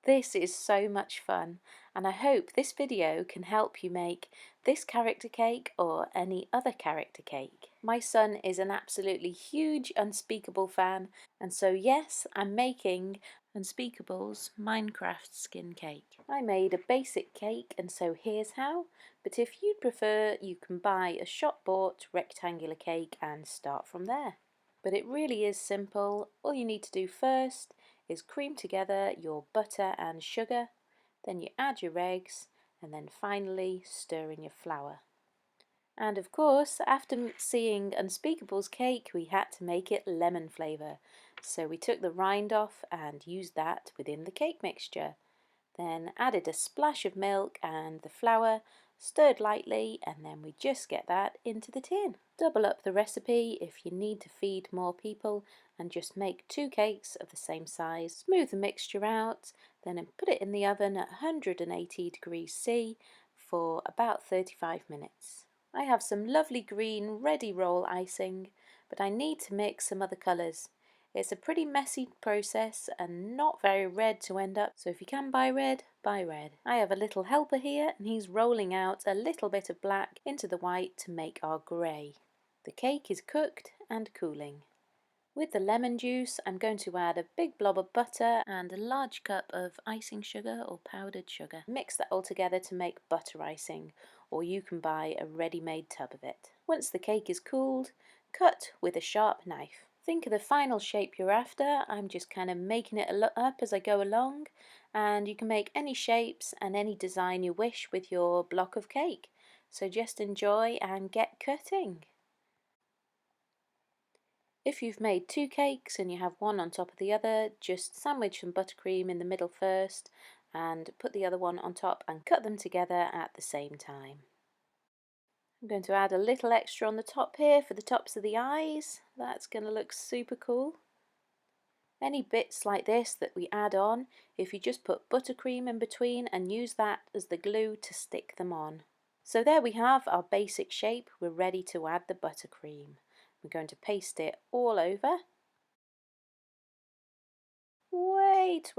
This is so much fun, and I hope this video can help you make this character cake or any other character cake. My son is an absolutely huge Unspeakable fan, and so yes, I'm making Unspeakable's Minecraft skin cake. I made a basic cake, and so here's how, but if you'd prefer, you can buy a shop-bought rectangular cake and start from there. But it really is simple. All you need to do first is cream together your butter and sugar, then you add your eggs, and then finally stir in your flour. And of course, after seeing Unspeakable's cake, we had to make it lemon flavour. So we took the rind off and used that within the cake mixture. Then added a splash of milk and the flour, stirred lightly, and then we just get that into the tin. Double up the recipe if you need to feed more people and just make 2 cakes of the same size. Smooth the mixture out, then put it in the oven at 180 degrees C for about 35 minutes. I have some lovely green ready roll icing, but I need to mix some other colours. It's a pretty messy process and not very red to end up, so if you can buy red, buy red. I have a little helper here and he's rolling out a little bit of black into the white to make our grey. The cake is cooked and cooling. With the lemon juice, I'm going to add a big blob of butter and a large cup of icing sugar or powdered sugar. Mix that all together to make butter icing, or you can buy a ready-made tub of it. Once the cake is cooled, cut with a sharp knife. Think of the final shape you're after. I'm just kind of making it up as I go along, and you can make any shapes and any design you wish with your block of cake. So just enjoy and get cutting. If you've made 2 cakes and you have one on top of the other, just sandwich some buttercream in the middle first and put the other one on top and cut them together at the same time. I'm going to add a little extra on the top here for the tops of the eyes. That's going to look super cool. Any bits like this that we add on, if you just put buttercream in between and use that as the glue to stick them on. So there we have our basic shape. We're ready to add the buttercream. I'm going to paste it all over. Wait.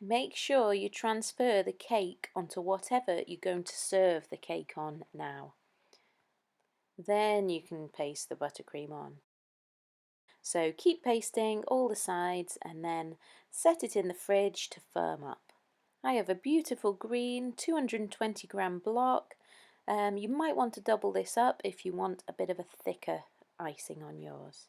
Make sure you transfer the cake onto whatever you're going to serve the cake on now. Then you can paste the buttercream on. So keep pasting all the sides and then set it in the fridge to firm up. I have a beautiful green 220 gram block. You might want to double this up if you want a bit of a thicker icing on yours.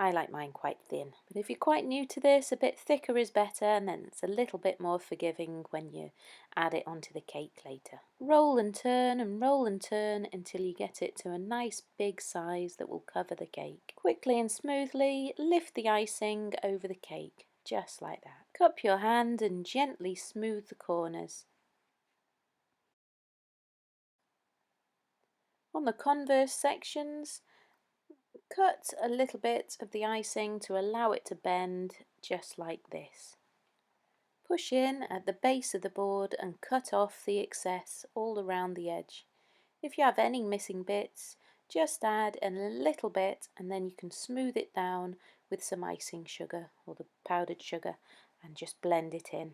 I like mine quite thin, but if you're quite new to this, a bit thicker is better, and then it's a little bit more forgiving when you add it onto the cake later. Roll and turn until you get it to a nice big size that will cover the cake. Quickly and smoothly lift the icing over the cake, just like that. Cup your hand and gently smooth the corners. On the converse sections, cut a little bit of the icing to allow it to bend, just like this. Push in at the base of the board and cut off the excess all around the edge. If you have any missing bits, just add a little bit and then you can smooth it down with some icing sugar or the powdered sugar and just blend it in.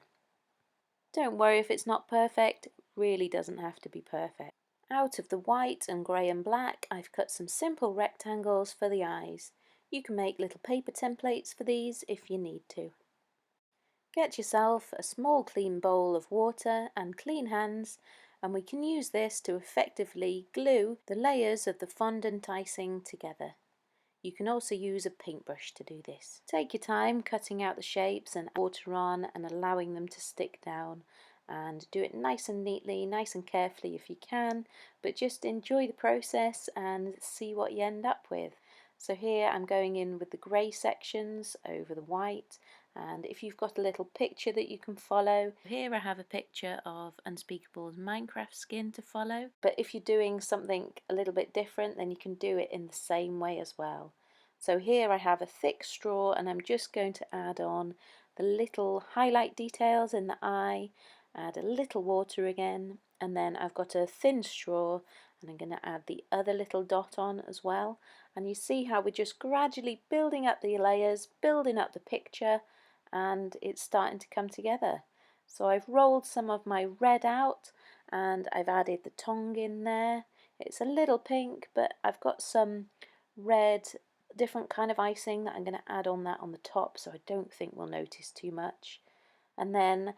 Don't worry if it's not perfect, it really doesn't have to be perfect. Out of the white and grey and black, I've cut some simple rectangles for the eyes. You can make little paper templates for these if you need to. Get yourself a small clean bowl of water and clean hands, and we can use this to effectively glue the layers of the fondant icing together. You can also use a paintbrush to do this. Take your time cutting out the shapes and water on and allowing them to stick down, and do it nice and neatly, nice and carefully if you can, but just enjoy the process and see what you end up with. So here I'm going in with the grey sections over the white, and if you've got a little picture that you can follow, here I have a picture of Unspeakable's Minecraft skin to follow, but if you're doing something a little bit different then you can do it in the same way as well. So here I have a thick straw and I'm just going to add on the little highlight details in the eye, add a little water again, and then I've got a thin straw and I'm going to add the other little dot on as well. And you see how we're just gradually building up the layers, building up the picture, and it's starting to come together. So I've rolled some of my red out and I've added the tongue in there. It's a little pink, but I've got some red, different kind of icing that I'm going to add on that on the top, so I don't think we'll notice too much. And then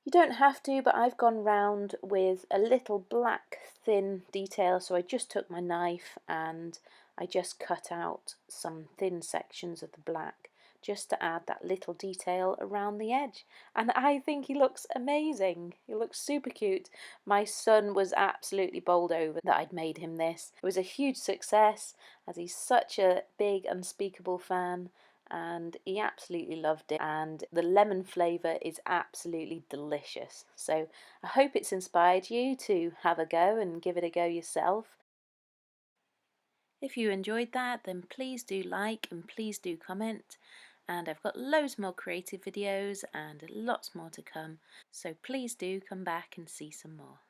you don't have to, but I've gone round with a little black thin detail, so I just took my knife and I just cut out some thin sections of the black just to add that little detail around the edge. And I think he looks amazing. He looks super cute. My son was absolutely bowled over that I'd made him this. It was a huge success as he's such a big Unspeakable fan, and he absolutely loved it, and the lemon flavour is absolutely delicious. So I hope it's inspired you to have a go and give it a go yourself. If you enjoyed that, then please do like and please do comment, and I've got loads more creative videos and lots more to come, so please do come back and see some more.